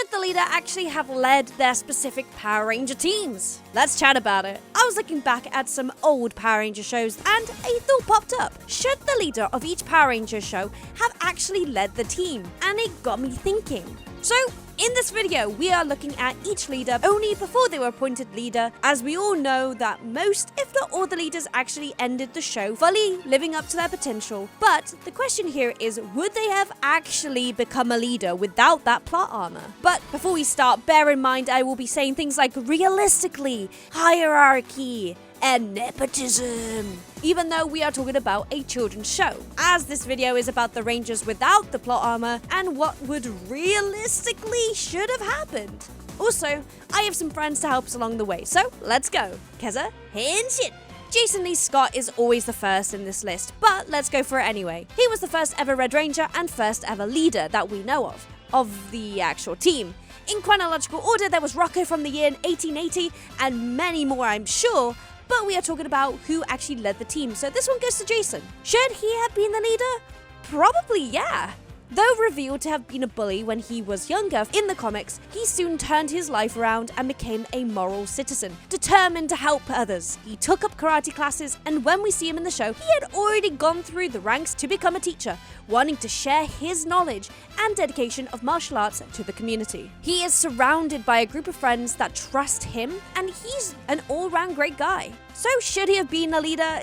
should the leader actually have led their specific Power Ranger teams? Let's chat about it. I was looking back at some old Power Ranger shows and a thought popped up. Should the leader of each Power Ranger show have actually led the team? And it got me thinking. So, in this video, we are looking at each leader only before they were appointed leader, as we all know that most, if not all the leaders actually ended the show fully living up to their potential. But the question here is, would they have actually become a leader without that plot armor? But before we start, bear in mind I will be saying things like realistically, hierarchy, and nepotism, even though we are talking about a children's show, as this video is about the Rangers without the plot armor and what would realistically should have happened. Also, I have some friends to help us along the way, so let's go. Kezza, Henshin. Jason Lee Scott is always the first in this list, but let's go for it anyway. He was the first ever Red Ranger and first ever leader that we know of the actual team. In chronological order, there was Rocco from the year 1880 and many more, I'm sure, but we are talking about who actually led the team, so this one goes to Jason. Should he have been the leader? Probably, yeah. Though revealed to have been a bully when he was younger in the comics, he soon turned his life around and became a moral citizen, determined to help others. He took up karate classes, and when we see him in the show, he had already gone through the ranks to become a teacher, wanting to share his knowledge and dedication of martial arts to the community. He is surrounded by a group of friends that trust him, and he's an all-round great guy. So should he have been a leader?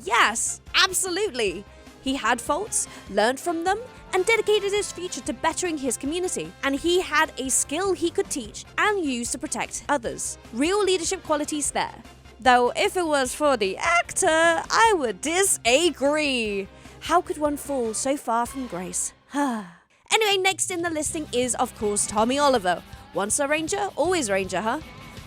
Yes, absolutely. He had faults, learned from them, and dedicated his future to bettering his community. And he had a skill he could teach and use to protect others. Real leadership qualities there. Though if it was for the actor, I would disagree. How could one fall so far from grace? Anyway, next in the listing is, of course, Tommy Oliver. Once a Ranger, always Ranger, huh?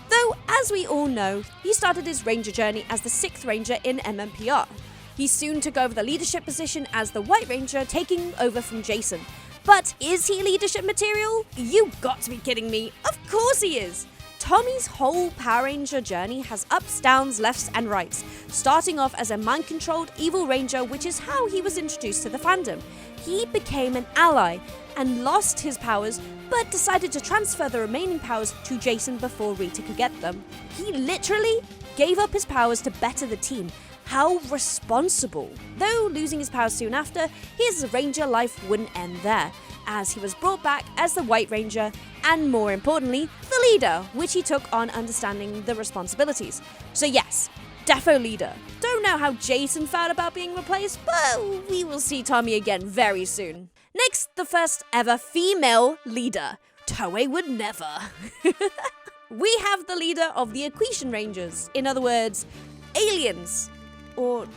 Though, as we all know, he started his Ranger journey as the 6th Ranger in MMPR. He soon took over the leadership position as the White Ranger, taking over from Jason. But is he leadership material? You got to be kidding me. Of course he is. Tommy's whole Power Ranger journey has ups, downs, lefts, and rights, starting off as a mind-controlled evil ranger, which is how he was introduced to the fandom. He became an ally and lost his powers, but decided to transfer the remaining powers to Jason before Rita could get them. He literally gave up his powers to better the team. How responsible. Though losing his powers soon after, his Ranger life wouldn't end there, as he was brought back as the White Ranger, and more importantly, the leader, which he took on understanding the responsibilities. So yes, defo leader. Don't know how Jason felt about being replaced, but we will see Tommy again very soon. Next, the first ever female leader. Toei would never. We have the leader of the Equation Rangers, in other words, aliens. Or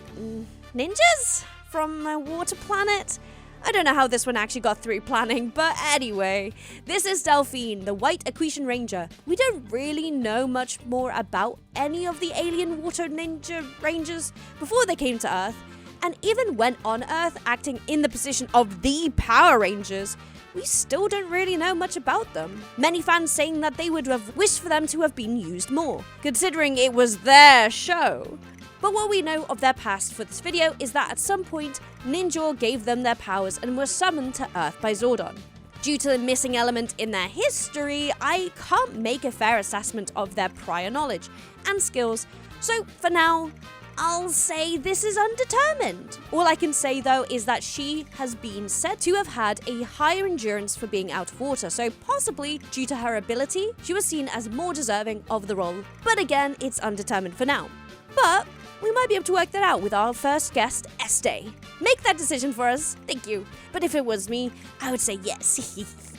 ninjas from a water planet? I don't know how this one actually got through planning, but anyway, this is Delphine, the White Equation Ranger. We don't really know much more about any of the alien water ninja rangers before they came to Earth, and even when on Earth acting in the position of the Power Rangers, we still don't really know much about them. Many fans saying that they would have wished for them to have been used more, considering it was their show. But what we know of their past for this video is that at some point, Ninja gave them their powers and were summoned to Earth by Zordon. Due to the missing element in their history, I can't make a fair assessment of their prior knowledge and skills, so for now, I'll say this is undetermined. All I can say though is that she has been said to have had a higher endurance for being out of water, so possibly due to her ability, she was seen as more deserving of the role. But again, it's undetermined for now. But we might be able to work that out with our first guest, Este. Make that decision for us, thank you. But if it was me, I would say yes.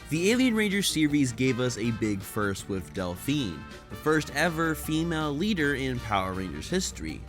The Alien Ranger series gave us a big first with Delphine, the first ever female leader in Power Rangers history,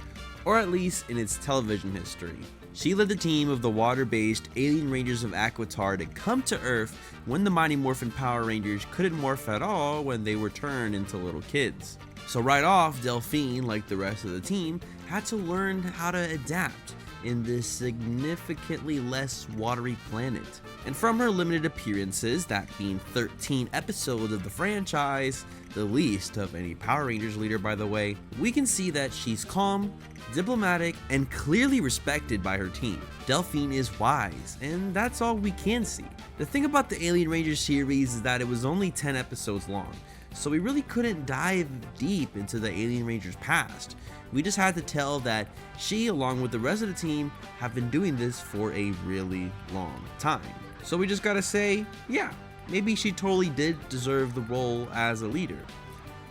or at least in its television history. She led the team of the water-based Alien Rangers of Aquitar to come to Earth when the Mighty Morphin Power Rangers couldn't morph at all when they were turned into little kids. So right off, Delphine, like the rest of the team, had to learn how to adapt, in this significantly less watery planet. And from her limited appearances, that being 13 episodes of the franchise, the least of any Power Rangers leader by the way, we can see that she's calm, diplomatic, and clearly respected by her team. Delphine is wise, and that's all we can see. The thing about the Alien Rangers series is that it was only 10 episodes long, so we really couldn't dive deep into the Alien Rangers past. We just had to tell that she, along with the rest of the team, have been doing this for a really long time. So we just gotta say, yeah, maybe she totally did deserve the role as a leader.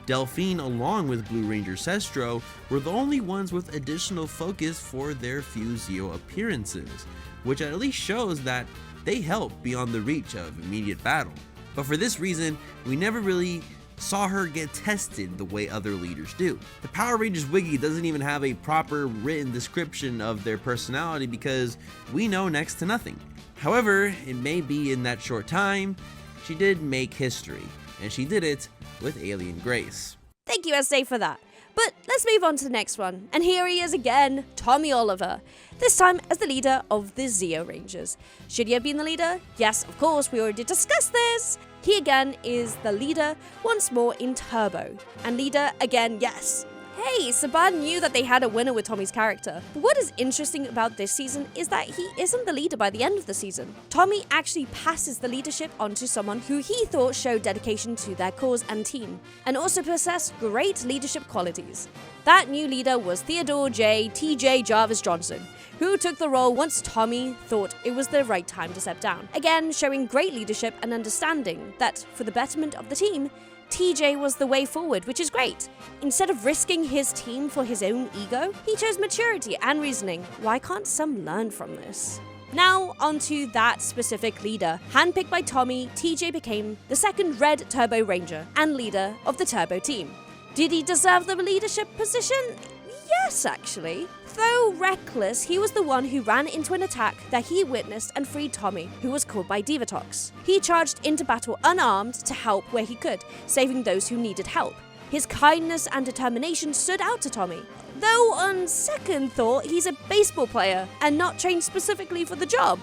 Delphine, along with Blue Ranger Sestro, were the only ones with additional focus for their few Zeo appearances, which at least shows that they help beyond the reach of immediate battle. But for this reason, we never really saw her get tested the way other leaders do. The Power Rangers Wiki doesn't even have a proper written description of their personality because we know next to nothing. However, it may be in that short time, she did make history, and she did it with alien grace. Thank you, SA, for that. But let's move on to the next one. And here he is again, Tommy Oliver. This time as the leader of the Zeo Rangers. Should he have been the leader? Yes, of course, we already discussed this. He again is the leader once more in Turbo. And leader again, yes. Hey, Saban knew that they had a winner with Tommy's character. But what is interesting about this season is that he isn't the leader by the end of the season. Tommy actually passes the leadership on to someone who he thought showed dedication to their cause and team, and also possessed great leadership qualities. That new leader was Theodore J. TJ Jarvis Johnson, who took the role once Tommy thought it was the right time to step down. Again, showing great leadership and understanding that, for the betterment of the team, TJ was the way forward, which is great. Instead of risking his team for his own ego, he chose maturity and reasoning. Why can't some learn from this? Now, onto that specific leader. Handpicked by Tommy, TJ became the second Red Turbo Ranger and leader of the Turbo team. Did he deserve the leadership position? Yes, actually. Though reckless, he was the one who ran into an attack that he witnessed and freed Tommy, who was caught by Divatox. He charged into battle unarmed to help where he could, saving those who needed help. His kindness and determination stood out to Tommy. Though on second thought, he's a baseball player and not trained specifically for the job.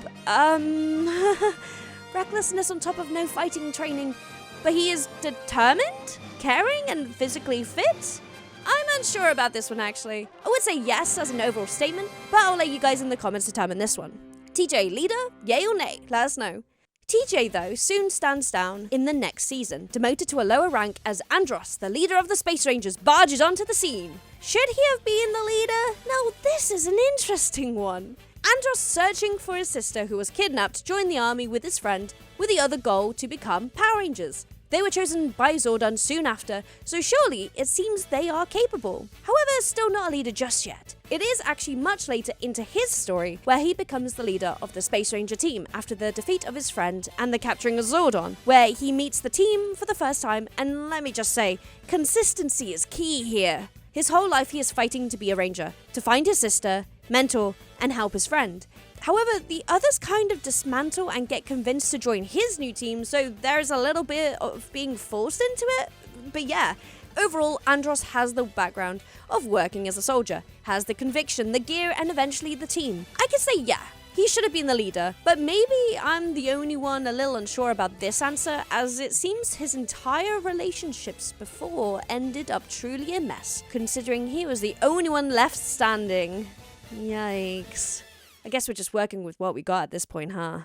Recklessness on top of no fighting training, but he is determined, caring, and physically fit? I'm unsure about this one, actually. I would say yes as an overall statement, but I'll let you guys in the comments determine this one. TJ leader? Yay or nay? Let us know. TJ, though, soon stands down in the next season, demoted to a lower rank as Andros, the leader of the Space Rangers, barges onto the scene. Should he have been the leader? Now, this is an interesting one. Andros, searching for his sister who was kidnapped, joined the army with his friend, with the other goal to become Power Rangers. They were chosen by Zordon soon after, so surely it seems they are capable. However, still not a leader just yet. It is actually much later into his story where he becomes the leader of the Space Ranger team after the defeat of his friend and the capturing of Zordon, where he meets the team for the first time, and let me just say, consistency is key here. His whole life he is fighting to be a ranger, to find his sister, mentor, and help his friend. However, the others kind of dismantle and get convinced to join his new team, so there's a little bit of being forced into it. But yeah, overall, Andros has the background of working as a soldier, has the conviction, the gear, and eventually the team. I could say yeah, he should have been the leader, but maybe I'm the only one a little unsure about this answer, as it seems his entire relationships before ended up truly a mess, considering he was the only one left standing. Yikes. I guess we're just working with what we got at this point, huh?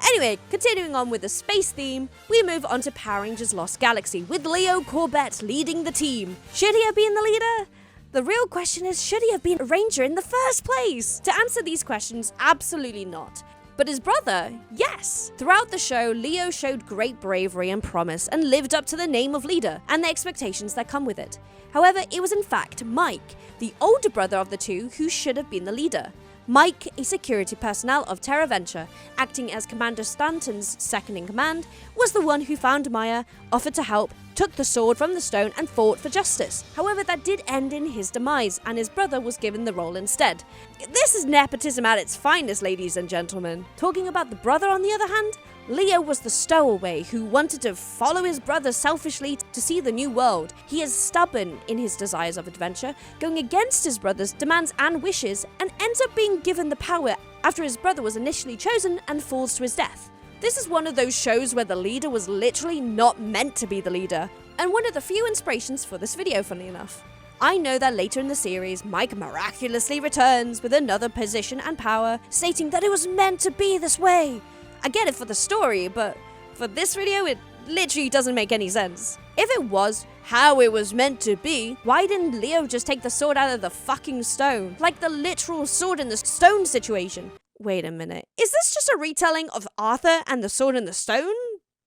Anyway, continuing on with the space theme, we move on to Power Rangers Lost Galaxy, with Leo Corbett leading the team. Should he have been the leader? The real question is, should he have been a ranger in the first place? To answer these questions, absolutely not. But his brother, yes. Throughout the show, Leo showed great bravery and promise and lived up to the name of leader and the expectations that come with it. However, it was in fact Mike, the older brother of the two, who should have been the leader. Mike, a security personnel of Terra Venture, acting as Commander Stanton's second-in-command, was the one who found Maya, offered to help, took the sword from the stone and fought for justice. However, that did end in his demise, and his brother was given the role instead. This is nepotism at its finest, ladies and gentlemen. Talking about the brother, on the other hand, Leo was the stowaway who wanted to follow his brother selfishly to see the new world. He is stubborn in his desires of adventure, going against his brother's demands and wishes, and ends up being given the power after his brother was initially chosen and falls to his death. This is one of those shows where the leader was literally not meant to be the leader, and one of the few inspirations for this video, funnily enough. I know that later in the series, Mike miraculously returns with another position and power, stating that it was meant to be this way. I get it for the story, but for this video, it literally doesn't make any sense. If it was how it was meant to be, why didn't Leo just take the sword out of the fucking stone? Like the literal sword in the stone situation. Wait a minute, is this just a retelling of Arthur and the sword in the stone?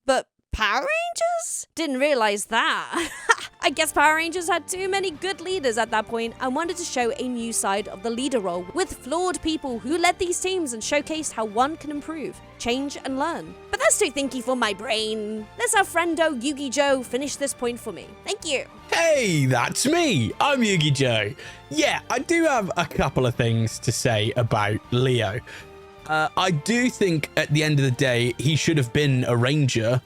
But Power Rangers? Didn't realize that. I guess Power Rangers had too many good leaders at that point and wanted to show a new side of the leader role with flawed people who led these teams and showcased how one can improve, change and learn. But that's too thinky for my brain. Let's have friendo Yugi Joe finish this point for me. Thank you. Hey, that's me. I'm Yugi Joe. Yeah, I do have a couple of things to say about Leo. I do think at the end of the day, he should have been a ranger.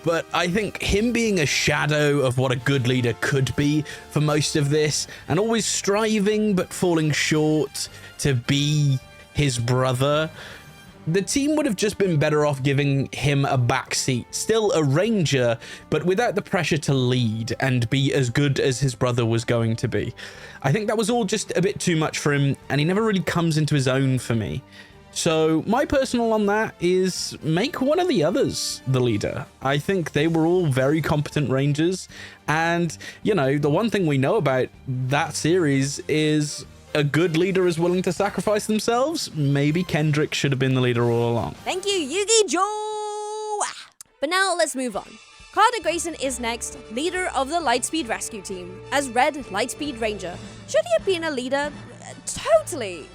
But I think him being a shadow of what a good leader could be for most of this, and always striving but falling short to be his brother, the team would have just been better off giving him a backseat. Still a ranger, but without the pressure to lead and be as good as his brother was going to be. I think that was all just a bit too much for him, and he never really comes into his own for me. So my personal on that is make one of the others the leader. I think they were all very competent rangers. And, you know, the one thing we know about that series is a good leader is willing to sacrifice themselves. Maybe Kendrick should have been the leader all along. Thank you, Yugi Joe! But now let's move on. Carter Grayson is next, leader of the Lightspeed Rescue Team, as Red Lightspeed Ranger. Should he have been a leader? Totally.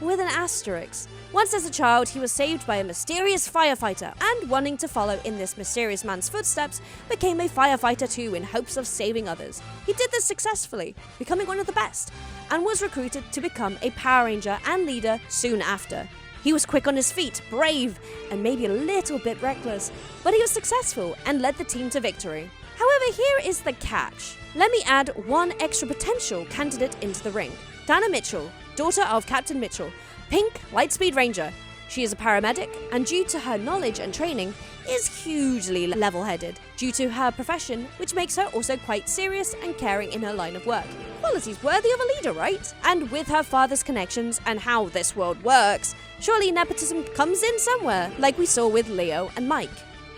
With an asterisk. Once as a child, he was saved by a mysterious firefighter, and wanting to follow in this mysterious man's footsteps, became a firefighter too in hopes of saving others. He did this successfully, becoming one of the best, and was recruited to become a Power Ranger and leader soon after. He was quick on his feet, brave, and maybe a little bit reckless, but he was successful and led the team to victory. However, here is the catch. Let me add one extra potential candidate into the ring. Dana Mitchell, daughter of Captain Mitchell, Pink Lightspeed Ranger. She is a paramedic, and due to her knowledge and training, is hugely level-headed due to her profession, which makes her also quite serious and caring in her line of work. Qualities worthy of a leader, right? And with her father's connections and how this world works, surely nepotism comes in somewhere, like we saw with Leo and Mike.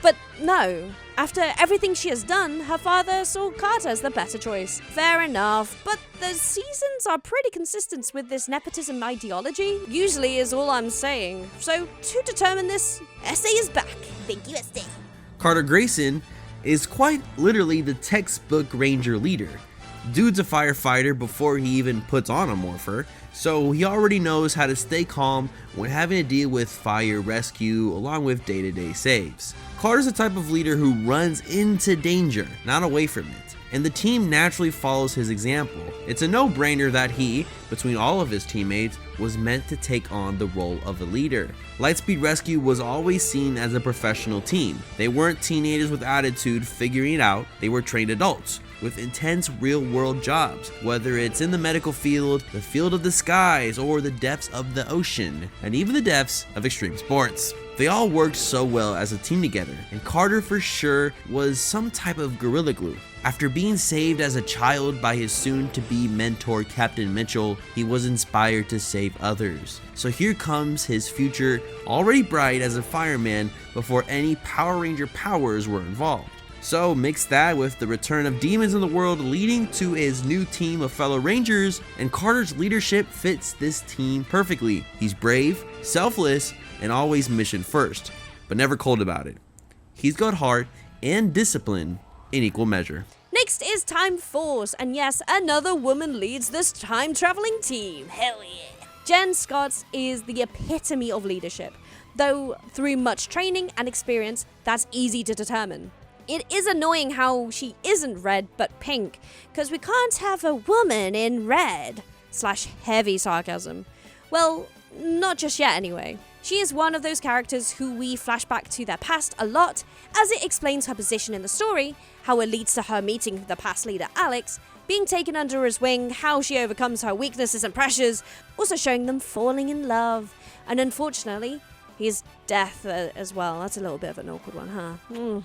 But no. After everything she has done, her father saw Carter as the better choice. Fair enough, but the seasons are pretty consistent with this nepotism ideology, usually is all I'm saying. So, to determine this, Essay is back. Thank you, Essay. Carter Grayson is quite literally the textbook ranger leader. Dude's a firefighter before he even puts on a morpher, so he already knows how to stay calm when having to deal with fire rescue along with day-to-day saves. Carter's the type of leader who runs into danger, not away from it, and the team naturally follows his example. It's a no-brainer that he, between all of his teammates, was meant to take on the role of a leader. Lightspeed Rescue was always seen as a professional team. They weren't teenagers with attitude figuring it out, they were trained adults with intense real-world jobs, whether it's in the medical field, the field of the skies, or the depths of the ocean, and even the depths of extreme sports. They all worked so well as a team together, and Carter for sure was some type of gorilla glue. After being saved as a child by his soon-to-be mentor Captain Mitchell, he was inspired to save others. So here comes his future, already bright as a fireman before any Power Ranger powers were involved. So mix that with the return of demons in the world leading to his new team of fellow Rangers, and Carter's leadership fits this team perfectly. He's brave, selfless, and always mission first, but never cold about it. He's got heart and discipline in equal measure. Next is Time Force, and yes, another woman leads this time-traveling team. Hell yeah. Jen Scott is the epitome of leadership, though through much training and experience, that's easy to determine. It is annoying how she isn't red but pink, because we can't have a woman in red. / heavy sarcasm. Well, not just yet anyway. She is one of those characters who we flash back to their past a lot, as it explains her position in the story, how it leads to her meeting the past leader Alex, being taken under his wing, how she overcomes her weaknesses and pressures, also showing them falling in love, and unfortunately, his death as well. That's a little bit of an awkward one, huh?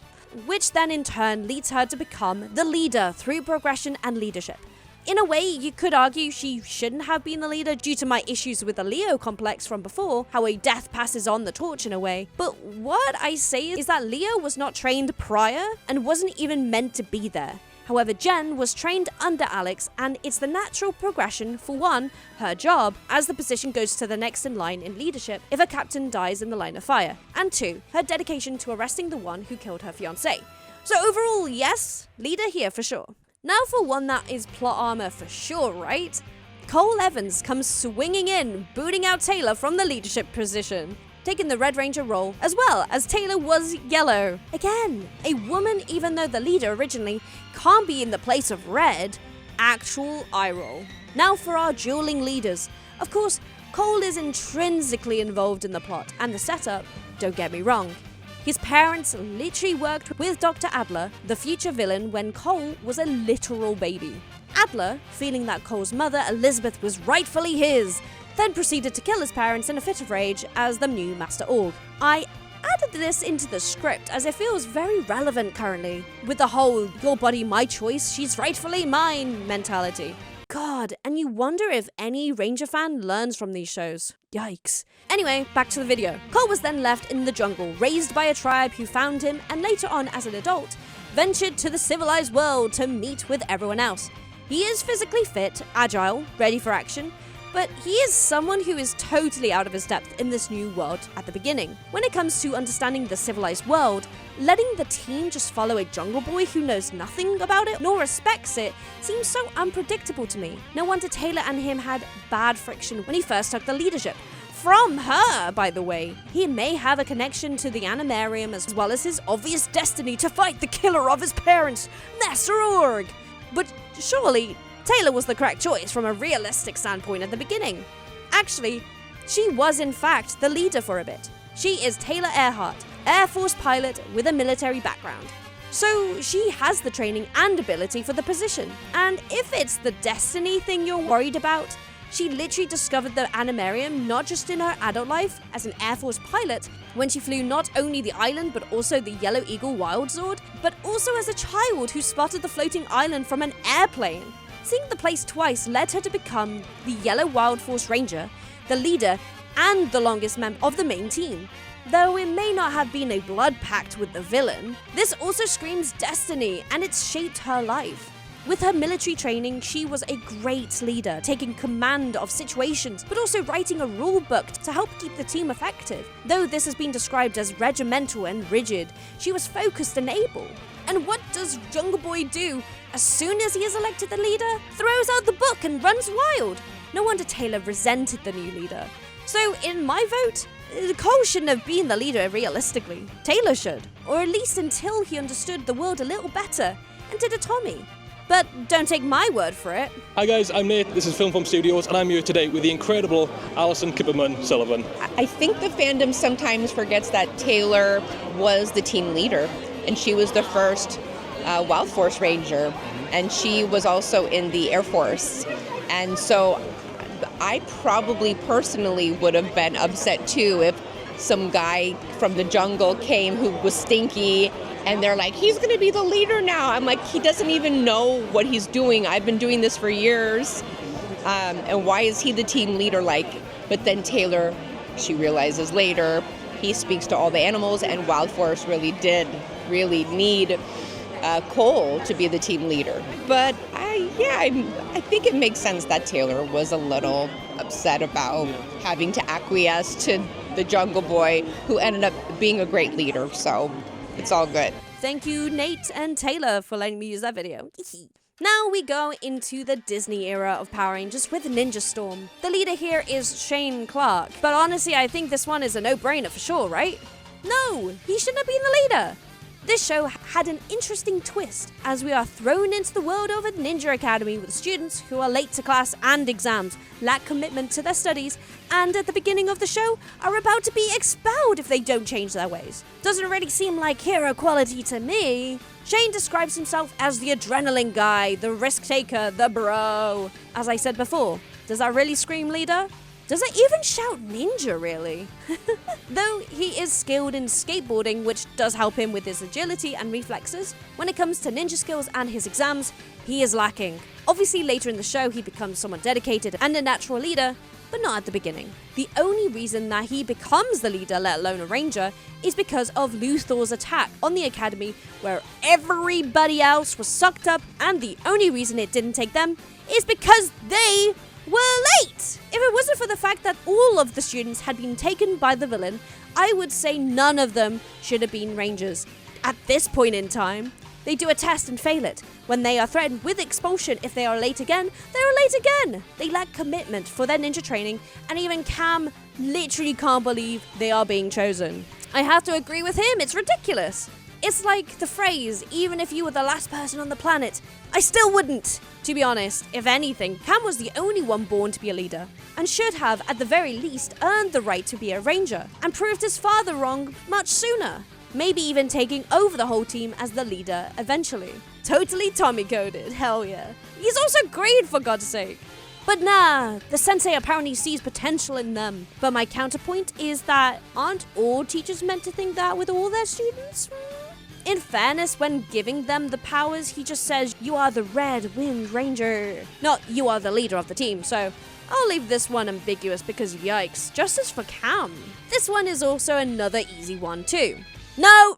Which then in turn leads her to become the leader through progression and leadership. In a way, you could argue she shouldn't have been the leader due to my issues with the Leo complex from before, how a death passes on the torch in a way. But what I say is that Leo was not trained prior and wasn't even meant to be there. However, Jen was trained under Alex, and it's the natural progression for one, her job, as the position goes to the next in line in leadership if a captain dies in the line of fire, and two, her dedication to arresting the one who killed her fiancé. So overall, yes, leader here for sure. Now for one that is plot armor for sure, right? Cole Evans comes swinging in, booting out Taylor from the leadership position, taking the Red Ranger role, as well as Taylor was yellow. Again, a woman, even though the leader originally can't be in the place of red, actual eye roll. Now for our dueling leaders. Of course, Cole is intrinsically involved in the plot and the setup, don't get me wrong. His parents literally worked with Dr. Adler, the future villain, when Cole was a literal baby. Adler, feeling that Cole's mother, Elizabeth, was rightfully his, then proceeded to kill his parents in a fit of rage as the new Master Org. I added this into the script as it feels very relevant currently, with the whole your body, my choice, she's rightfully mine mentality. God, and you wonder if any Ranger fan learns from these shows. Yikes. Anyway, back to the video. Cole was then left in the jungle, raised by a tribe who found him, and later on as an adult, ventured to the civilized world to meet with everyone else. He is physically fit, agile, ready for action, but he is someone who is totally out of his depth in this new world at the beginning. When it comes to understanding the civilized world, letting the team just follow a jungle boy who knows nothing about it nor respects it seems so unpredictable to me. No wonder Taylor and him had bad friction when he first took the leadership. From her, by the way. He may have a connection to the Animarium as well as his obvious destiny to fight the killer of his parents, Master Org. But surely, Taylor was the correct choice from a realistic standpoint at the beginning. Actually, she was in fact the leader for a bit. She is Taylor Earhart, Air Force pilot with a military background. So she has the training and ability for the position. And if it's the destiny thing you're worried about, she literally discovered the Animarium not just in her adult life as an Air Force pilot, when she flew not only the island but also the Yellow Eagle Wild Sword, but also as a child who spotted the floating island from an airplane. Seeing the place twice led her to become the Yellow Wild Force Ranger, the leader, and the longest member of the main team. Though it may not have been a blood pact with the villain, this also screams destiny, and it's shaped her life. With her military training, she was a great leader, taking command of situations, but also writing a rule book to help keep the team effective. Though this has been described as regimental and rigid, she was focused and able. And what does Jungle Boy do? As soon as he is elected the leader, throws out the book and runs wild. No wonder Taylor resented the new leader. So in my vote, Cole shouldn't have been the leader realistically. Taylor should, or at least until he understood the world a little better and did a Tommy. But don't take my word for it. Hi guys, I'm Nate, this is Film Foam Studios, and I'm here today with the incredible Alison Kipperman-Sullivan. I think the fandom sometimes forgets that Taylor was the team leader, and she was the first Wild Force Ranger, and she was also in the Air Force. And so I probably personally would have been upset too if some guy from the jungle came who was stinky, and they're like, he's gonna be the leader now. I'm like, he doesn't even know what he's doing. I've been doing this for years. And why is he the team leader? But then Taylor, she realizes later, he speaks to all the animals, and Wild Force really did need Cole to be the team leader. But I think it makes sense that Taylor was a little upset about having to acquiesce to the Jungle Boy, who ended up being a great leader. So it's all good. Thank you, Nate and Taylor, for letting me use that video. Now we go into the Disney era of Power Rangers with Ninja Storm. The leader here is Shane Clarke, but honestly I think this one is a no-brainer for sure, right? No, he shouldn't have been the leader. This show had an interesting twist, as we are thrown into the world of a ninja academy with students who are late to class and exams, lack commitment to their studies, and at the beginning of the show are about to be expelled if they don't change their ways. Doesn't really seem like hero quality to me. Shane describes himself as the adrenaline guy, the risk taker, the bro. As I said before, does that really scream leader? Does it even shout ninja, really? Though he is skilled in skateboarding, which does help him with his agility and reflexes, when it comes to ninja skills and his exams, he is lacking. Obviously, later in the show, he becomes someone dedicated and a natural leader, but not at the beginning. The only reason that he becomes the leader, let alone a ranger, is because of Luthor's attack on the academy, where everybody else was sucked up, and the only reason it didn't take them is because they were late! If it wasn't for the fact that all of the students had been taken by the villain, I would say none of them should have been rangers. At this point in time, they do a test and fail it. When they are threatened with expulsion if they are late again, they are late again! They lack commitment for their ninja training, and even Cam literally can't believe they are being chosen. I have to agree with him, it's ridiculous. It's like the phrase, even if you were the last person on the planet, I still wouldn't. To be honest, if anything, Cam was the only one born to be a leader, and should have, at the very least, earned the right to be a ranger, and proved his father wrong much sooner. Maybe even taking over the whole team as the leader eventually. Totally Tommy coded, hell yeah. He's also great, for God's sake. But nah, the sensei apparently sees potential in them. But my counterpoint is that aren't all teachers meant to think that with all their students? In fairness, when giving them the powers, he just says, you are the Red Wind Ranger. Not, you are the leader of the team, so I'll leave this one ambiguous because yikes, justice for Cam. This one is also another easy one too. No!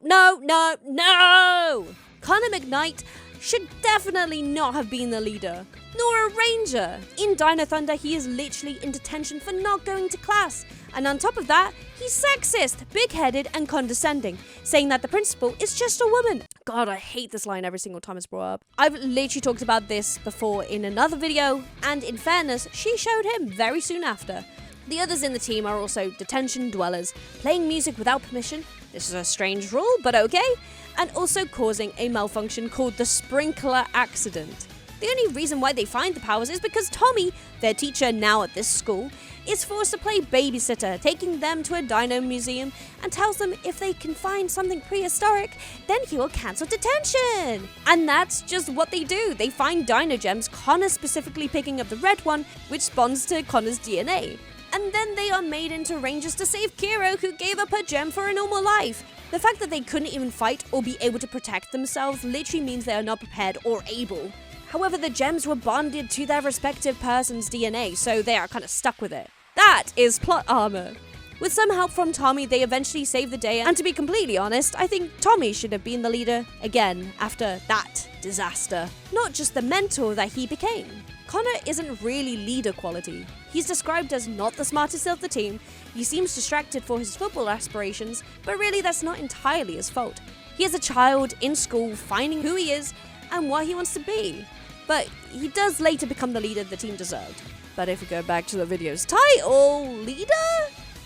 Connor McKnight should definitely not have been the leader, nor a ranger. In Dino Thunder, he is literally in detention for not going to class. And on top of that, he's sexist, big-headed, and condescending, saying that the principal is just a woman. God, I hate this line every single time it's brought up. I've literally talked about this before in another video, and in fairness, she showed him very soon after. The others in the team are also detention dwellers, playing music without permission, this is a strange rule, but okay, and also causing a malfunction called the sprinkler accident. The only reason why they find the powers is because Tommy, their teacher now at this school, is forced to play babysitter, taking them to a dino museum and tells them if they can find something prehistoric, then he will cancel detention. And that's just what they do. They find dino gems, Connor specifically picking up the red one, which bonds to Connor's DNA. And then they are made into rangers to save Kiro, who gave up her gem for a normal life. The fact that they couldn't even fight or be able to protect themselves literally means they are not prepared or able. However, the gems were bonded to their respective person's DNA, so they are kind of stuck with it. That is plot armor. With some help from Tommy, they eventually save the day, and to be completely honest, I think Tommy should have been the leader again after that disaster. Not just the mentor that he became. Connor isn't really leader quality. He's described as not the smartest of the team, he seems distracted for his football aspirations, but really that's not entirely his fault. He is a child in school finding who he is and what he wants to be. But he does later become the leader the team deserved. But if we go back to the video's title, leader?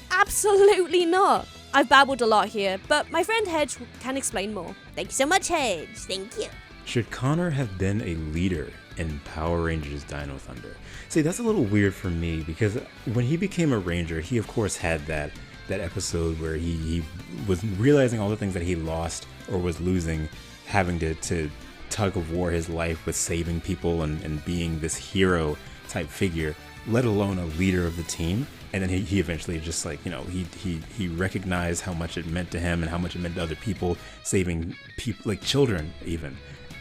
Absolutely not. I've babbled a lot here, but my friend Hedge can explain more. Thank you so much, Hedge. Thank you. Should Connor have been a leader in Power Rangers Dino Thunder? See, that's a little weird for me because when he became a ranger, he of course had that episode where he was realizing all the things that he lost or was losing, having to tug of war his life with saving people and being this hero type figure, let alone a leader of the team. And then he eventually just he recognized how much it meant to him and how much it meant to other people, saving people like children even.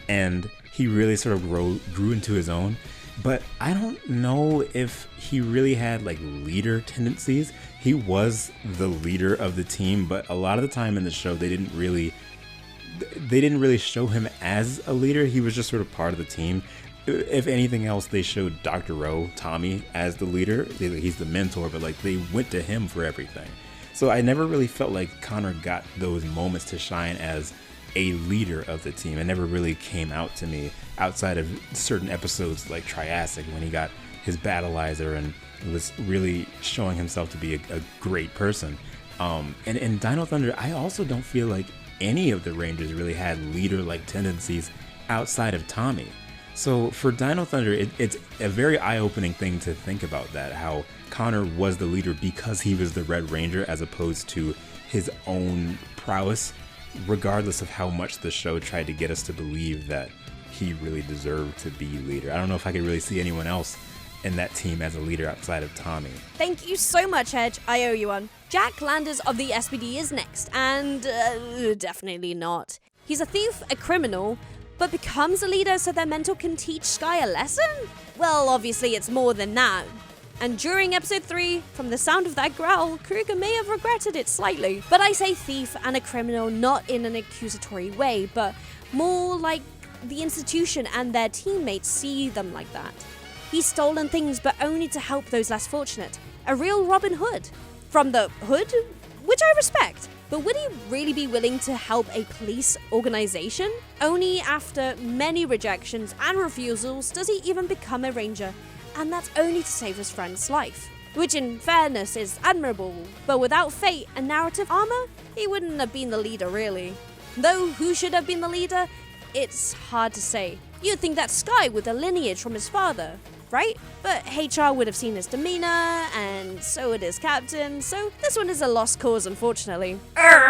And he really sort of grew into his own. But I don't know if he really had like leader tendencies. He was the leader of the team, but a lot of the time in the show they didn't really show him as a leader. He was just sort of part of the team. If anything else, they showed Dr. Rowe, Tommy, as the leader. He's the mentor, but like they went to him for everything. So I never really felt like Connor got those moments to shine as a leader of the team. It never really came out to me outside of certain episodes like Triassic when he got his battleizer and was really showing himself to be a great person. And in Dino Thunder, I also don't feel like any of the Rangers really had leader-like tendencies outside of Tommy. So for Dino Thunder, it's a very eye-opening thing to think about that, how Connor was the leader because he was the Red Ranger as opposed to his own prowess, regardless of how much the show tried to get us to believe that he really deserved to be leader. I don't know if I could really see anyone else in that team as a leader outside of Tommy. Thank you so much, Hedge. I owe you one. Jack Landers of the SPD is next, and definitely not. He's a thief, a criminal, but becomes a leader so their mentor can teach Sky a lesson? Well, obviously it's more than that. And during episode 3, from the sound of that growl, Kruger may have regretted it slightly. But I say thief and a criminal not in an accusatory way, but more like the institution and their teammates see them like that. He's stolen things, but only to help those less fortunate. A real Robin Hood. From the hood, which I respect. But would he really be willing to help a police organization? Only after many rejections and refusals does he even become a ranger, and that's only to save his friend's life. Which in fairness is admirable, but without fate and narrative armor, he wouldn't have been the leader really. Though who should have been the leader? It's hard to say. You'd think that Sky with a lineage from his father, right? But HR would have seen his demeanor, and so would his captain, so this one is a lost cause, unfortunately.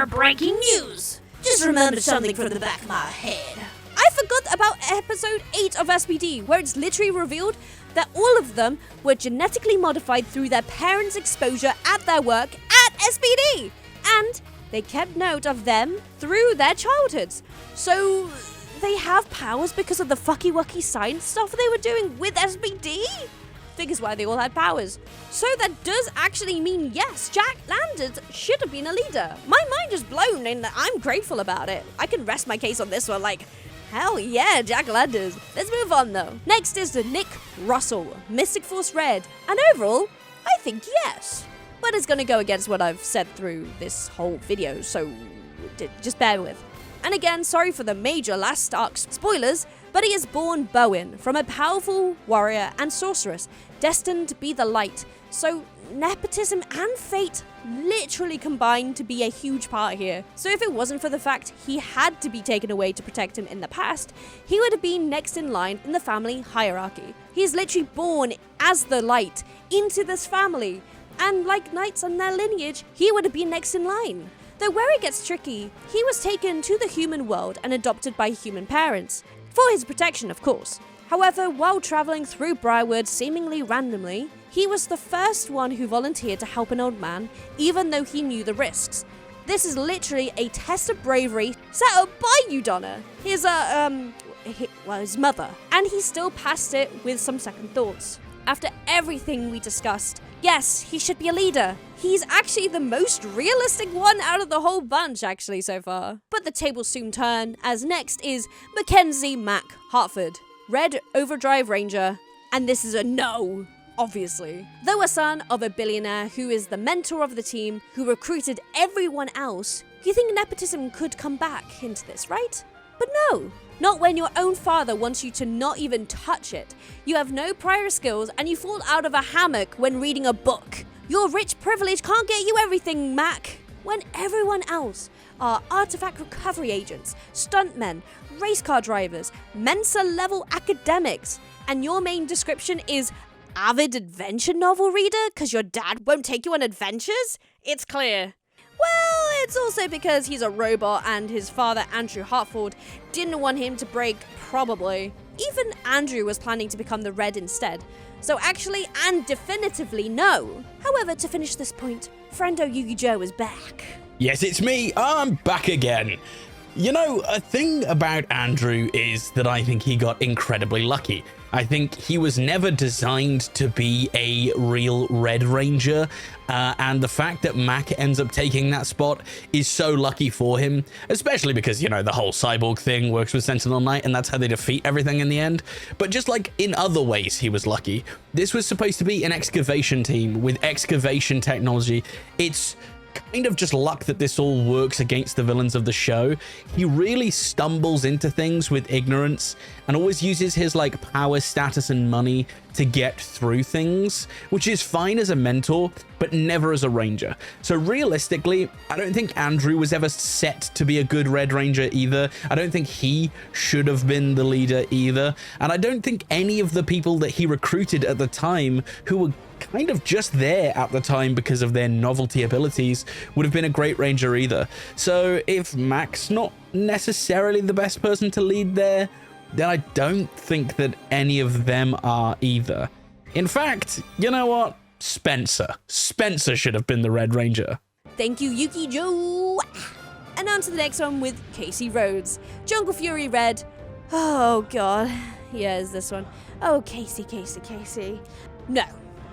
Breaking news! Just remembered something from the back of my head. I forgot about episode 8 of SPD, where it's literally revealed that all of them were genetically modified through their parents' exposure at their work at SPD, and they kept note of them through their childhoods. So they have powers because of the fucky-wucky science stuff they were doing with SPD? Figures why they all had powers. So that does actually mean, yes, Jack Landers should have been a leader. My mind is blown and I'm grateful about it. I can rest my case on this one like, hell yeah, Jack Landers. Let's move on though. Next is the Nick Russell, Mystic Force Red. And overall, I think yes. But it's gonna go against what I've said through this whole video, so just bear with. And again, sorry for the major last arc spoilers, but he is born Bowen from a powerful warrior and sorceress, destined to be the light. So nepotism and fate literally combined to be a huge part here. So if it wasn't for the fact he had to be taken away to protect him in the past, he would have been next in line in the family hierarchy. He is literally born as the light into this family, and like knights and their lineage, he would have been next in line. Though where it gets tricky, he was taken to the human world and adopted by human parents. For his protection, of course. However, while traveling through Briarwood seemingly randomly, he was the first one who volunteered to help an old man, even though he knew the risks. This is literally a test of bravery set up by you, Donna. His mother. And he still passed it with some second thoughts. After everything we discussed, yes, he should be a leader. He's actually the most realistic one out of the whole bunch, actually, so far. But the tables soon turn, as next is Mackenzie Mack Hartford, Red Overdrive Ranger, and this is a no, obviously. Though a son of a billionaire who is the mentor of the team, who recruited everyone else, you think nepotism could come back into this, right? But no. Not when your own father wants you to not even touch it. You have no prior skills and you fall out of a hammock when reading a book. Your rich privilege can't get you everything, Mac. When everyone else are artifact recovery agents, stuntmen, race car drivers, Mensa-level academics, and your main description is avid adventure novel reader because your dad won't take you on adventures? It's clear. Well, it's also because he's a robot and his father, Andrew Hartford, didn't want him to break, probably. Even Andrew was planning to become the Red instead. So actually and definitively no. However, to finish this point, friendo Yugi Joe is back. Yes, it's me. I'm back again. You know, a thing about Andrew is that I think he got incredibly lucky. I think he was never designed to be a real Red Ranger, and the fact that Mack ends up taking that spot is so lucky for him, especially because, you know, the whole cyborg thing works with Sentinel Knight, and that's how they defeat everything in the end. But just like in other ways, he was lucky. This was supposed to be an excavation team with excavation technology. It's kind of just luck that this all works against the villains of the show. He really stumbles into things with ignorance and always uses his like power, status, and money to get through things, which is fine as a mentor, but never as a ranger. So realistically, I don't think Andrew was ever set to be a good Red Ranger either. I don't think he should have been the leader either. And I don't think any of the people that he recruited at the time who were kind of just there at the time because of their novelty abilities would have been a great ranger either. So if Mack's not necessarily the best person to lead there, then I don't think that any of them are either. In fact, you know what? Spencer should have been the Red Ranger. Thank you, Yuki Joe. And on to the next one with Casey Rhodes. Jungle Fury Red. Oh god. Yeah, it's this one. Oh, Casey. No,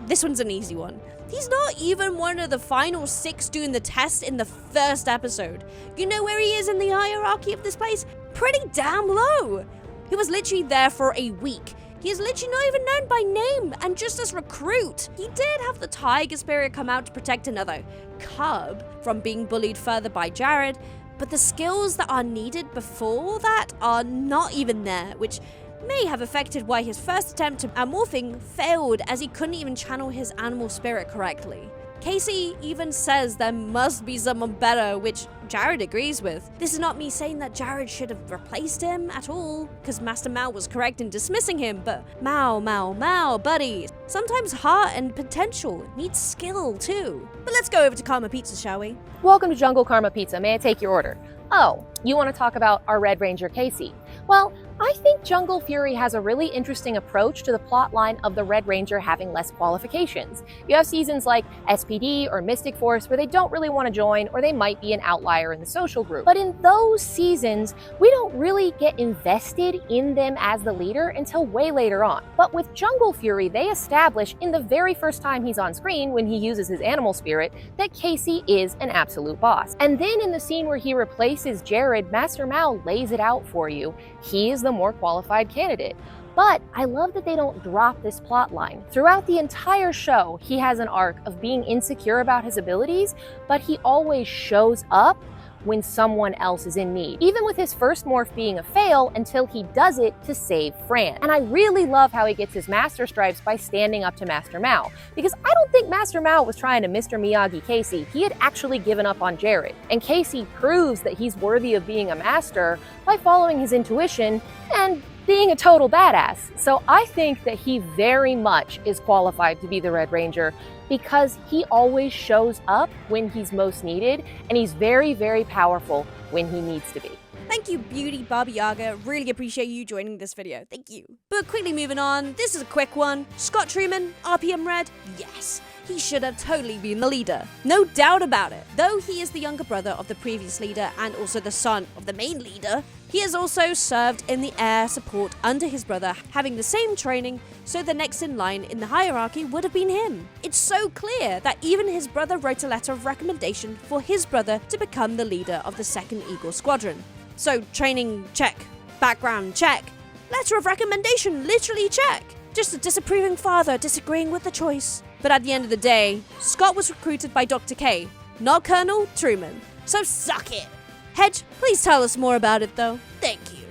this one's an easy one. He's not even one of the final 6 doing the test in the first episode. You know where he is in the hierarchy of this place? Pretty damn low. He was literally there for a week. He is literally not even known by name, and just as recruit. He did have the tiger spirit come out to protect another cub from being bullied further by Jared, but the skills that are needed before that are not even there, which may have affected why his first attempt at morphing failed, as he couldn't even channel his animal spirit correctly. Casey even says there must be someone better, which Jared agrees with. This is not me saying that Jared should have replaced him at all, because Master Mao was correct in dismissing him, but Mao, buddy. Sometimes heart and potential needs skill too. But let's go over to Karma Pizza, shall we? Welcome to Jungle Karma Pizza. May I take your order? Oh, you want to talk about our Red Ranger Casey? Well, I think Jungle Fury has a really interesting approach to the plot line of the Red Ranger having less qualifications. You have seasons like SPD or Mystic Force where they don't really want to join, or they might be an outlier in the social group. But in those seasons, we don't really get invested in them as the leader until way later on. But with Jungle Fury, they establish in the very first time he's on screen, when he uses his animal spirit, that Casey is an absolute boss. And then in the scene where he replaces Jared, Master Mao lays it out for you. He is the more qualified candidate. But I love that they don't drop this plot line. Throughout the entire show, he has an arc of being insecure about his abilities, but he always shows up when someone else is in need, even with his first morph being a fail until he does it to save Fran. And I really love how he gets his master stripes by standing up to Master Mao, because I don't think Master Mao was trying to Mr. Miyagi Casey. He had actually given up on Jared, and Casey proves that he's worthy of being a master by following his intuition and being a total badass. So I think that he very much is qualified to be the Red Ranger, because he always shows up when he's most needed, and he's very, very powerful when he needs to be. Thank you, Beauty Baba Yaga. Really appreciate you joining this video. Thank you. But quickly moving on, this is a quick one. Scott Truman, RPM Red, yes. He should have totally been the leader. No doubt about it. Though he is the younger brother of the previous leader and also the son of the main leader, he has also served in the air support under his brother, having the same training, so the next in line in the hierarchy would have been him. It's so clear that even his brother wrote a letter of recommendation for his brother to become the leader of the 2nd Eagle Squadron. So training, check. Background, check. Letter of recommendation, literally check. Just a disapproving father disagreeing with the choice. But at the end of the day, Scott was recruited by Dr. K, not Colonel Truman. So suck it. Hedge, please tell us more about it though. Thank you.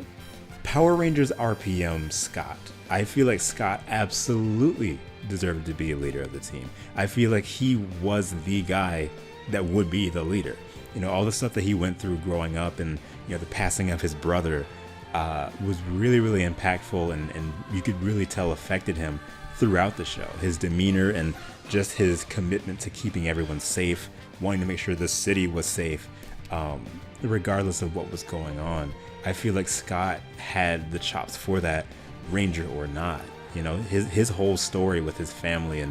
Power Rangers RPM Scott. I feel like Scott absolutely deserved to be a leader of the team. I feel like he was the guy that would be the leader. You know, all the stuff that he went through growing up, and you know, the passing of his brother was really, really impactful, and you could really tell affected him throughout the show. His demeanor and just his commitment to keeping everyone safe, wanting to make sure the city was safe, regardless of what was going on. I feel like Scott had the chops for that, Ranger or not. You know, his whole story with his family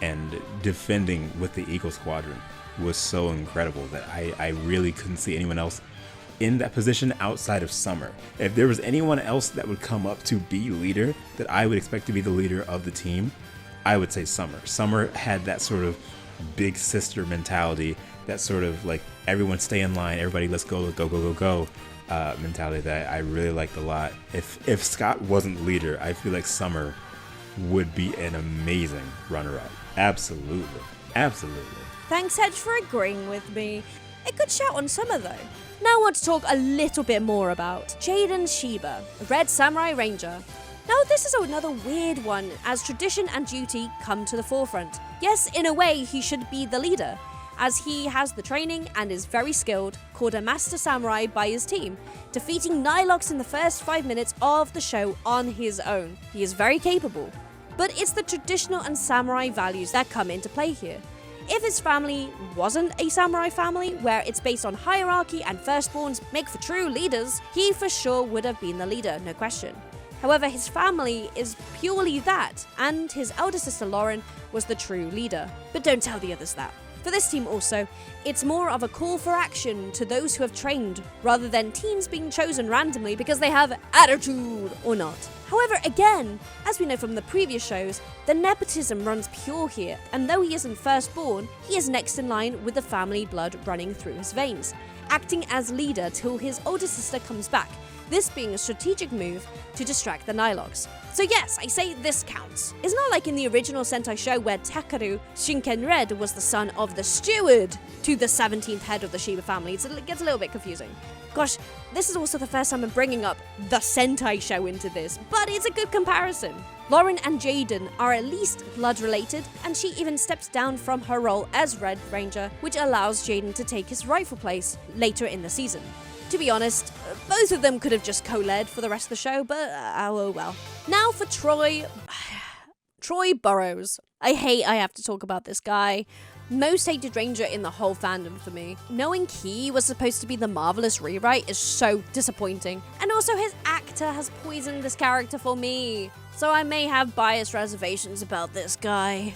and defending with the Eagle Squadron was so incredible that I really couldn't see anyone else in that position outside of Summer. If there was anyone else that would come up to be leader that I would expect to be the leader of the team, I would say Summer. Summer had that sort of big sister mentality, that sort of like everyone stay in line, everybody let's go mentality that I really liked a lot. If Scott wasn't leader, I feel like Summer would be an amazing runner-up. Absolutely. Thanks, Hedge, for agreeing with me. A good shout on Summer, though. Now I want to talk a little bit more about Jayden Shiba, a Red Samurai Ranger. Now this is another weird one, as tradition and duty come to the forefront. Yes, in a way, he should be the leader, as he has the training and is very skilled, called a Master Samurai by his team, defeating Nilox in the first 5 minutes of the show on his own. He is very capable. But it's the traditional and samurai values that come into play here. If his family wasn't a samurai family, where it's based on hierarchy and firstborns make for true leaders, he for sure would have been the leader, no question. However, his family is purely that, and his elder sister Lauren was the true leader. But don't tell the others that. For this team also, it's more of a call for action to those who have trained, rather than teams being chosen randomly because they have attitude or not. However, again, as we know from the previous shows, the nepotism runs pure here, and though he isn't firstborn, he is next in line with the family blood running through his veins, acting as leader till his older sister comes back, this being a strategic move to distract the Nilox. So yes, I say this counts. It's not like in the original Sentai show where Takaru Shinken-Red was the son of the steward to the 17th head of the Shiba family. It gets a little bit confusing. Gosh, this is also the first time I'm bringing up the Sentai show into this, but it's a good comparison. Lauren and Jayden are at least blood related, and she even steps down from her role as Red Ranger, which allows Jayden to take his rightful place later in the season. To be honest, both of them could have just co-led for the rest of the show, but oh well. Now for Troy Burrows. I have to talk about this guy. Most hated ranger in the whole fandom for me. Knowing he was supposed to be the marvelous rewrite is so disappointing. And also his actor has poisoned this character for me. So I may have biased reservations about this guy.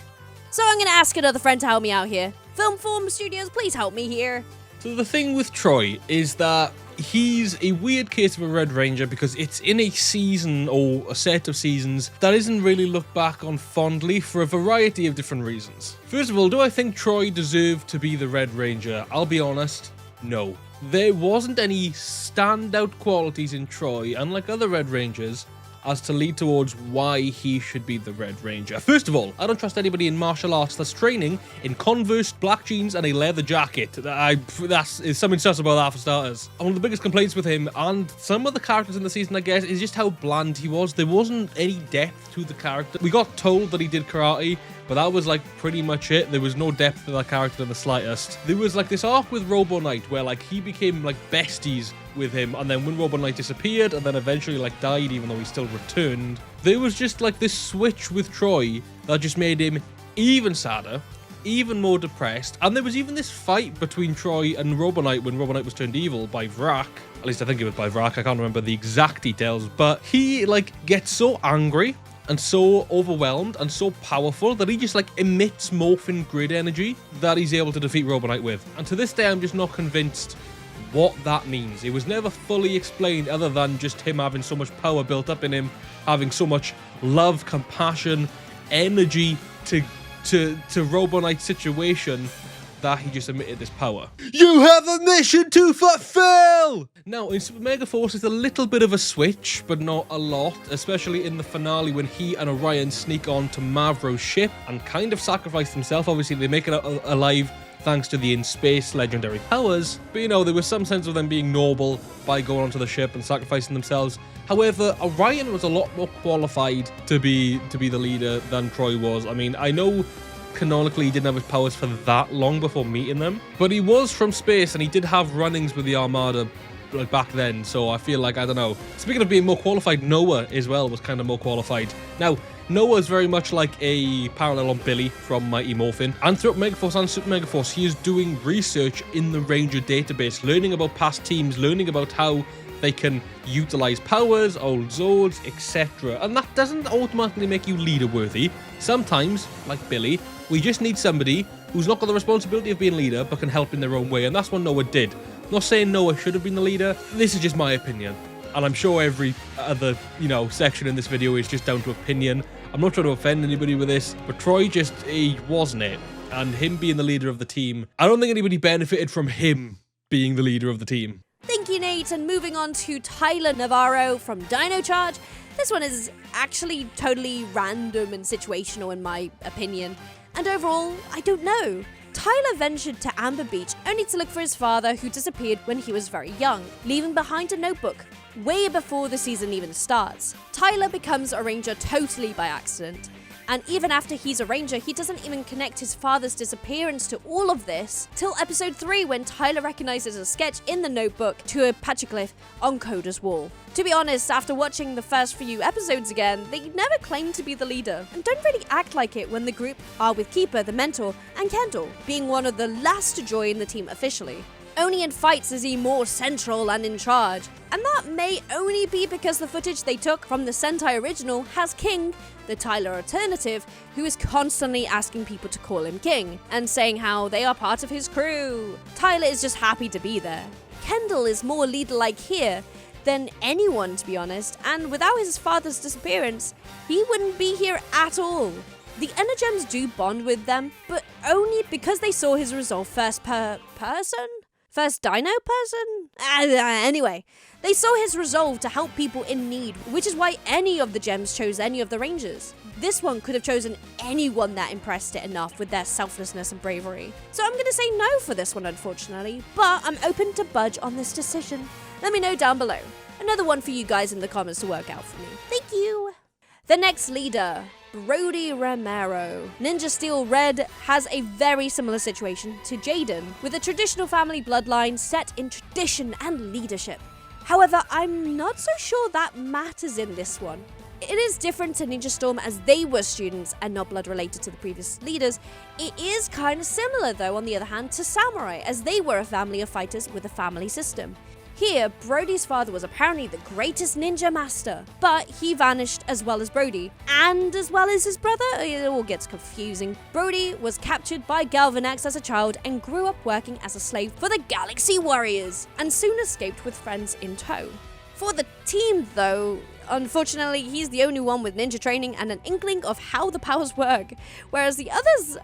So I'm gonna ask another friend to help me out here. Film Form Studios, please help me here. So the thing with Troy is that he's a weird case of a Red Ranger because it's in a season or a set of seasons that isn't really looked back on fondly for a variety of different reasons. First of all, do I think Troy deserved to be the Red Ranger? I'll be honest, no. There wasn't any standout qualities in Troy, unlike other Red Rangers, as to lead towards why he should be the Red Ranger. First of all, I don't trust anybody in martial arts that's training in Converse, black jeans, and a leather jacket. There's something sus about that for starters. And one of the biggest complaints with him, and some of the characters in the season, I guess, is just how bland he was. There wasn't any depth to the character. We got told that he did karate, but that was like pretty much it. There was no depth to that character in the slightest. There was like this arc with Robo Knight where like he became like besties with him, and then when Robo Knight disappeared and then eventually like died even though he still returned, there was just like this switch with Troy that just made him even sadder, even more depressed. And there was even this fight between Troy and Robo Knight when Robo Knight was turned evil by Vrak. At least I think it was by Vrak, I can't remember the exact details, but he like gets so angry and so overwhelmed and so powerful that he just like emits morphin grid energy that he's able to defeat Robo Knight with. And to this day I'm just not convinced what that means. It was never fully explained other than just him having so much power built up in him, having so much love, compassion, energy to Robo Knight's situation that he just emitted this power. You have a mission to fulfill! Now, in Super Mega Force, it's a little bit of a switch, but not a lot, especially in the finale when he and Orion sneak on to Navarro's ship and kind of sacrifice himself. Obviously, they make it alive thanks to the in-space legendary powers, but you know, there was some sense of them being noble by going onto the ship and sacrificing themselves. However, Orion was a lot more qualified to be the leader than Troy was. I mean, I know canonically he didn't have his powers for that long before meeting them, but he was from space and he did have run-ins with the Armada like back then, so I feel like, I don't know. Speaking of being more qualified, Noah as well was kind of more qualified. Now, Noah is very much like a parallel on Billy from Mighty Morphin, and throughout Megaforce and Super Megaforce, he is doing research in the Ranger database, learning about past teams, learning about how they can utilize powers, old Zords, etc. And that doesn't automatically make you leader-worthy. Sometimes, like Billy, we just need somebody who's not got the responsibility of being leader, but can help in their own way, and that's what Noah did. I'm not saying Noah should have been the leader, this is just my opinion. And I'm sure every other, section in this video is just down to opinion. I'm not trying to offend anybody with this, but Troy he wasn't it. And him being the leader of the team, I don't think anybody benefited from him being the leader of the team. Thank you, Nate. And moving on to Tyler Navarro from Dino Charge. This one is actually totally random and situational in my opinion. And overall, I don't know. Tyler ventured to Amber Beach only to look for his father, who disappeared when he was very young, leaving behind a notebook way before the season even starts. Tyler becomes a ranger totally by accident, and even after he's a ranger, he doesn't even connect his father's disappearance to all of this till episode 3, when Tyler recognizes a sketch in the notebook to a petroglyph on Coda's wall. To be honest, after watching the first few episodes again, they never claim to be the leader, and don't really act like it when the group are with Keeper, the mentor, and Kendall, being one of the last to join the team officially. Only in fights is he more central and in charge, and that may only be because the footage they took from the Sentai original has King, the Tyler alternative, who is constantly asking people to call him King, and saying how they are part of his crew. Tyler is just happy to be there. Kendall is more leader-like here than anyone, to be honest, and without his father's disappearance, he wouldn't be here at all. The Energems do bond with them, but only because they saw his resolve first First dino person? Anyway, they saw his resolve to help people in need, which is why any of the gems chose any of the rangers. This one could have chosen anyone that impressed it enough with their selflessness and bravery. So I'm gonna say no for this one, unfortunately, but I'm open to budge on this decision. Let me know down below. Another one for you guys in the comments to work out for me. Thank you. The next leader, Brody Romero. Ninja Steel Red has a very similar situation to Jayden, with a traditional family bloodline set in tradition and leadership. However, I'm not so sure that matters in this one. It is different to Ninja Storm, as they were students and not blood related to the previous leaders. It is kind of similar though, on the other hand, to Samurai, as they were a family of fighters with a family system. Here, Brody's father was apparently the greatest ninja master, but he vanished as well as Brody, and as well as his brother. It all gets confusing. Brody was captured by Galvanax as a child and grew up working as a slave for the Galaxy Warriors, and soon escaped with friends in tow. For the team though, unfortunately, he's the only one with ninja training and an inkling of how the powers work, whereas the others,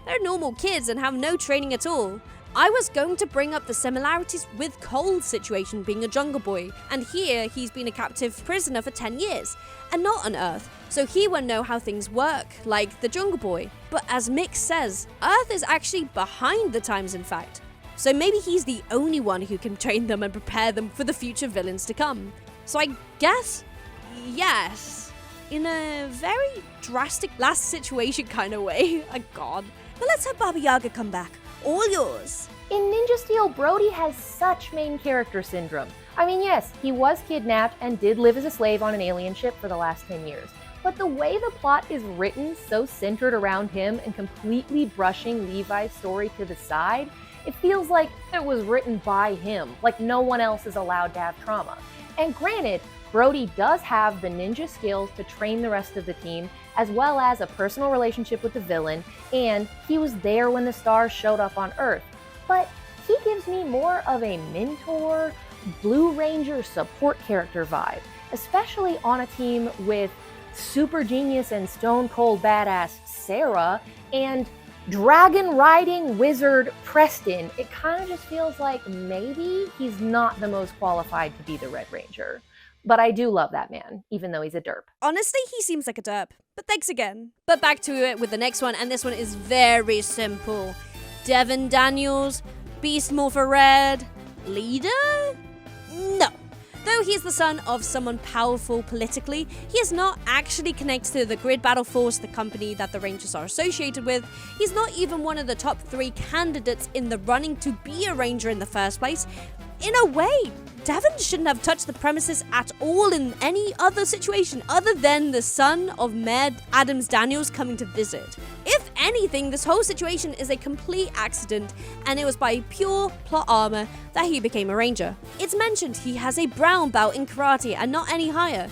they're normal kids and have no training at all. I was going to bring up the similarities with Cole's situation being a jungle boy, and here he's been a captive prisoner for 10 years, and not on Earth, so he won't know how things work, like the jungle boy. But as Mick says, Earth is actually behind the times, in fact. So maybe he's the only one who can train them and prepare them for the future villains to come. So I guess, yes, in a very drastic last situation kind of way. Oh god. But let's have Baba Yaga come back. All yours. In Ninja Steel, Brody has such main character syndrome. I mean, yes, he was kidnapped and did live as a slave on an alien ship for the last 10 years. But the way the plot is written, so centered around him and completely brushing Levi's story to the side, it feels like it was written by him, like no one else is allowed to have trauma. And granted, Brody does have the ninja skills to train the rest of the team, as well as a personal relationship with the villain, and he was there when the stars showed up on Earth. But he gives me more of a mentor, Blue Ranger support character vibe, especially on a team with super genius and stone cold badass Sarah and dragon riding wizard Preston. It kind of just feels like maybe he's not the most qualified to be the Red Ranger. But I do love that man, even though he's a derp. Honestly, he seems like a derp. But thanks again. But back to it with the next one, and this one is very simple. Devon Daniels, Beast Morpher Red, leader? No. Though he is the son of someone powerful politically, he is not actually connected to the Grid Battle Force, the company that the Rangers are associated with. He's not even one of the top 3 candidates in the running to be a Ranger in the first place. In a way, Devon shouldn't have touched the premises at all in any other situation other than the son of Mayor Adams Daniels coming to visit. If anything, this whole situation is a complete accident, and it was by pure plot armor that he became a Ranger. It's mentioned he has a brown belt in karate and not any higher.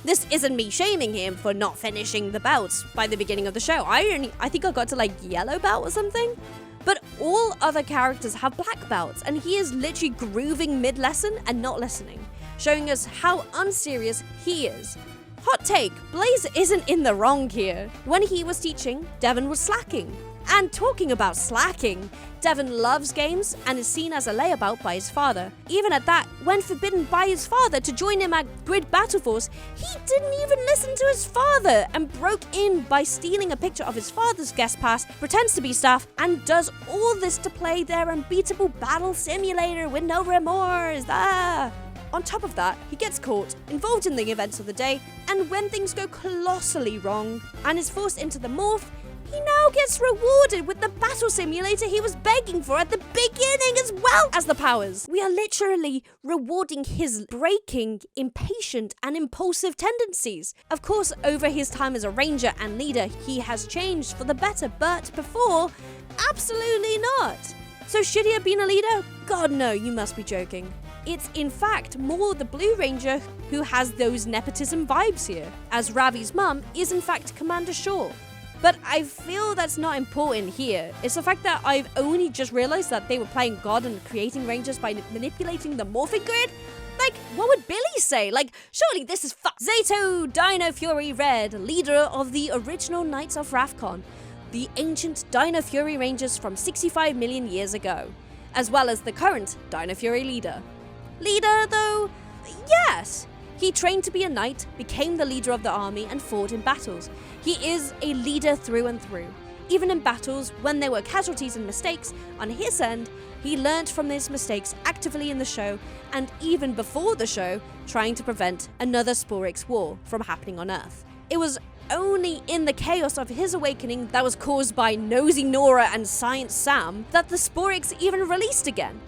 This isn't me shaming him for not finishing the belts by the beginning of the show. I think I got to like yellow belt or something. But all other characters have black belts, and he is literally grooving mid-lesson and not listening, showing us how unserious he is. Hot take, Blaze isn't in the wrong here. When he was teaching, Devon was slacking. And talking about slacking, Devon loves games and is seen as a layabout by his father. Even at that, when forbidden by his father to join him at Grid Battle Force, he didn't even listen to his father and broke in by stealing a picture of his father's guest pass, pretends to be staff, and does all this to play their unbeatable battle simulator with no remorse. On top of that, he gets caught, involved in the events of the day, and when things go colossally wrong and is forced into the morph, he now gets rewarded with the battle simulator he was begging for at the beginning as well as the powers. We are literally rewarding his breaking, impatient, and impulsive tendencies. Of course, over his time as a ranger and leader, he has changed for the better, but before, absolutely not. So should he have been a leader? God no, you must be joking. It's in fact more the Blue Ranger who has those nepotism vibes here, as Ravi's mum is in fact Commander Shaw. But I feel that's not important here. It's the fact that I've only just realized that they were playing God and creating Rangers by manipulating the morphing grid. Like, what would Billy say? Like, surely this is Zayto Dino Fury Red, leader of the original Knights of Ravkon, the ancient Dino Fury Rangers from 65 million years ago, as well as the current Dino Fury leader. Leader, though? Yes! He trained to be a knight, became the leader of the army, and fought in battles. He is a leader through and through. Even in battles, when there were casualties and mistakes on his end, he learned from his mistakes actively in the show, and even before the show, trying to prevent another Sporix war from happening on Earth. It was only in the chaos of his awakening that was caused by Nosy Nora and Science Sam that the Sporix even released again.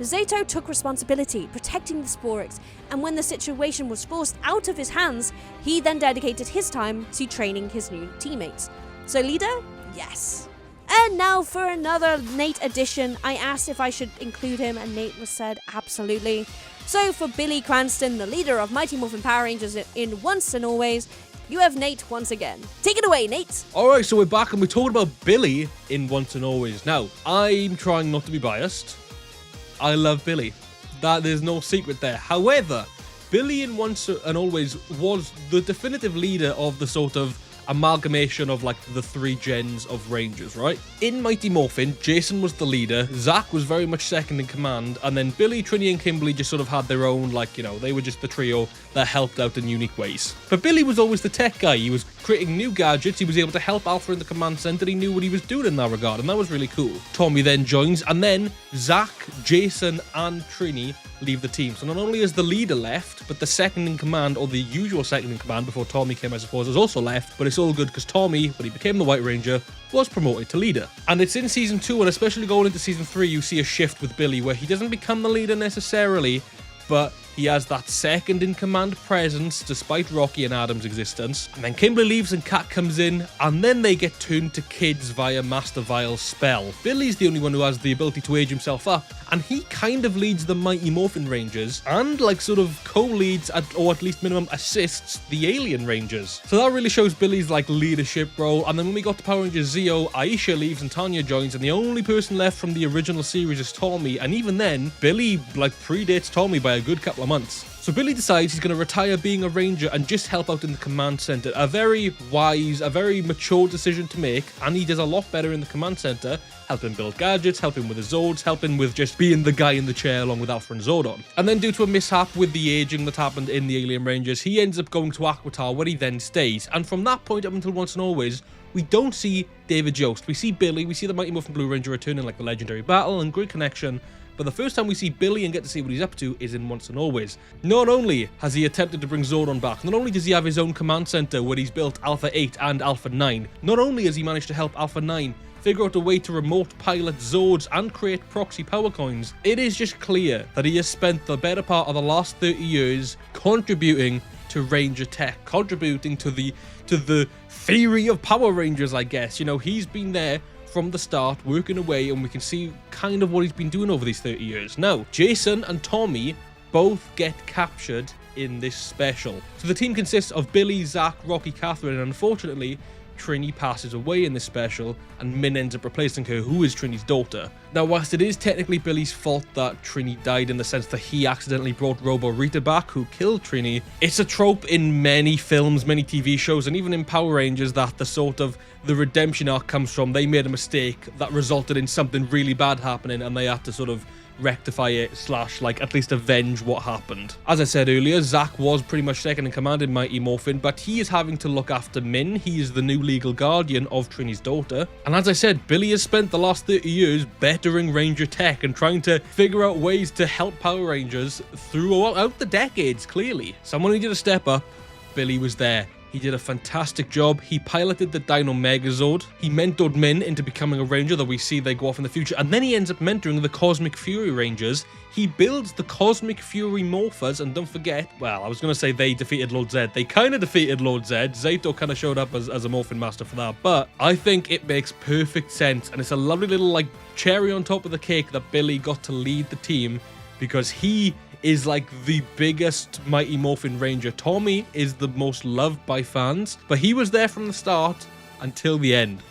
Zayto took responsibility, protecting the Sporix, and when the situation was forced out of his hands, he then dedicated his time to training his new teammates. So leader? Yes. And now for another Nate edition. I asked if I should include him, and Nate was said absolutely. So for Billy Cranston, the leader of Mighty Morphin Power Rangers in Once and Always, you have Nate once again. Take it away, Nate. Alright, so we're back and we're talking about Billy in Once and Always. Now, I'm trying not to be biased. I love Billy. There's no secret there. However, Billy in Once and Always was the definitive leader of the sort of amalgamation of like the three gens of Rangers, right? In Mighty Morphin, Jason was the leader, Zach was very much second in command, and then Billy, Trini, and Kimberly just sort of had their own, like, you know, they were just the trio that helped out in unique ways. But Billy was always the tech guy. He was creating new gadgets, he was able to help Alpha in the command center, he knew what he was doing in that regard, and that was really cool. Tommy then joins, and then Zach, Jason, and Trini leave the team. So not only is the leader left, but the second in command, or the usual second in command before Tommy came, I suppose, is also left, but it's all good because Tommy, when he became the White Ranger, was promoted to leader. And it's in season 2, and especially going into season 3, you see a shift with Billy where he doesn't become the leader necessarily, but he has that second in command presence despite Rocky and Adam's existence. And then Kimberly leaves and Kat comes in, and then they get turned to kids via Master Vile's spell. Billy's the only one who has the ability to age himself up, and he kind of leads the Mighty Morphin Rangers and like sort of co-leads or at least minimum assists the Alien Rangers. So that really shows Billy's like leadership role. And then when we got to Power Rangers Zeo, Aisha leaves and Tanya joins, and the only person left from the original series is Tommy, and even then Billy like predates Tommy by a good couple of months. So Billy decides he's going to retire being a ranger and just help out in the command center. A very wise, a very mature decision to make, and he does a lot better in the command center, helping build gadgets, helping with the Zords, helping with just being the guy in the chair along with Alpha and Zordon. And then due to a mishap with the aging that happened in the Alien Rangers, he ends up going to Aquitar, where he then stays. And from that point up until Once and Always, we don't see David Yost. We see Billy, we see the Mighty Morphin Blue Ranger return in like the Legendary Battle and Grid Connection, but the first time we see Billy and get to see what he's up to is in Once and Always. Not only has he attempted to bring Zordon back, not only does he have his own command center where he's built Alpha 8 and Alpha 9, not only has he managed to help Alpha 9 figure out a way to remote pilot Zords and create proxy power coins, it is just clear that he has spent the better part of the last 30 years contributing to Ranger tech, contributing to the theory of Power Rangers, I guess. You know, he's been there from the start, working away, and we can see kind of what he's been doing over these 30 years. Now, Jason and Tommy both get captured in this special. So the team consists of Billy, Zach, Rocky, Catherine, and unfortunately, Trini passes away in this special, and Min ends up replacing her, who is Trini's daughter. Now, whilst it is technically Billy's fault that Trini died in the sense that he accidentally brought Robo Rita back, who killed Trini, it's a trope in many films, many TV shows, and even in Power Rangers that the redemption arc comes from they made a mistake that resulted in something really bad happening, and they had to sort of rectify it / like at least avenge what happened. As I said earlier, Zach was pretty much second in command in Mighty Morphin, but he is having to look after Min. He is the new legal guardian of Trini's daughter. And as I said, Billy has spent the last 30 years bettering Ranger tech and trying to figure out ways to help Power Rangers throughout the decades, clearly. Someone needed to step up. Billy was there. He did a fantastic job. He piloted the Dino Megazord. He mentored Min into becoming a Ranger that we see they go off in the future. And then he ends up mentoring the Cosmic Fury Rangers. He builds the Cosmic Fury Morphers. And don't forget, well, I was going to say they defeated Lord Zed. They kind of defeated Lord Zed. Zayto kind of showed up as a Morphin Master for that. But I think it makes perfect sense. And it's a lovely little like cherry on top of the cake that Billy got to lead the team, because he is like the biggest Mighty Morphin Ranger. Tommy is the most loved by fans, but he was there from the start until the end.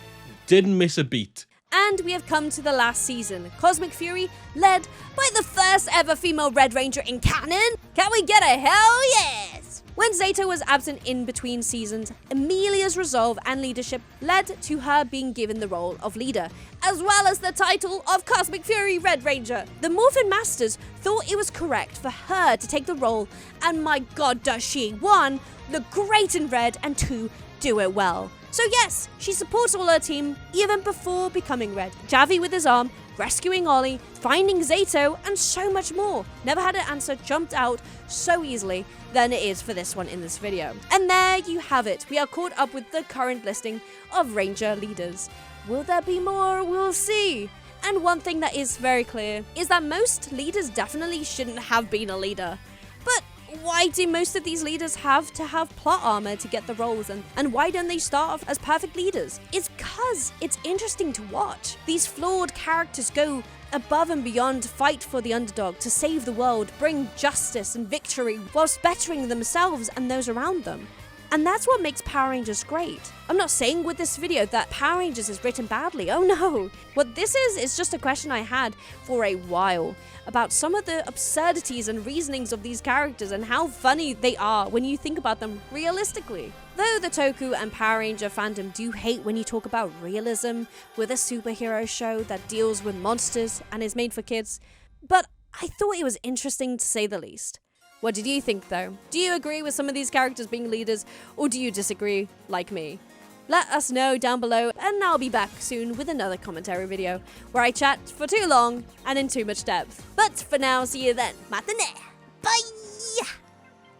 Didn't miss a beat. And we have come to the last season. Cosmic Fury, led by the first ever female Red Ranger in canon. Can we get a hell yes? When Zayto was absent in between seasons, Amelia's resolve and leadership led to her being given the role of leader, as well as the title of Cosmic Fury Red Ranger. The Morphin Masters thought it was correct for her to take the role, and my god does she, 1, look great in red, and 2, do it well. So yes, she supports all her team even before becoming Red. Javi with his arm, rescuing Ollie, finding Zayto, and so much more. Never had an answer jumped out so easily than it is for this one in this video. And there you have it. We are caught up with the current listing of Ranger leaders. Will there be more? We'll see. And one thing that is very clear is that most leaders definitely shouldn't have been a leader. But why do most of these leaders have to have plot armor to get the roles, and why don't they start off as perfect leaders? It's because it's interesting to watch. These flawed characters go above and beyond to fight for the underdog, to save the world, bring justice and victory whilst bettering themselves and those around them. And that's what makes Power Rangers great. I'm not saying with this video that Power Rangers is written badly, oh no. What this is just a question I had for a while about some of the absurdities and reasonings of these characters and how funny they are when you think about them realistically. Though the Toku and Power Ranger fandom do hate when you talk about realism with a superhero show that deals with monsters and is made for kids, but I thought it was interesting to say the least. What did you think though? Do you agree with some of these characters being leaders, or do you disagree like me? Let us know down below, and I'll be back soon with another commentary video where I chat for too long and in too much depth. But for now, see you then. Matane. Bye!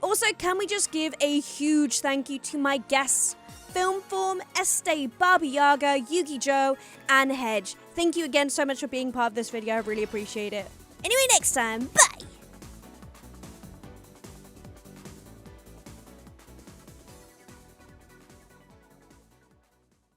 Also, can we just give a huge thank you to my guests, Filmform, Este, Barbie Yaga, Yugi Joe, and Hedge. Thank you again so much for being part of this video. I really appreciate it. Anyway, next time, bye!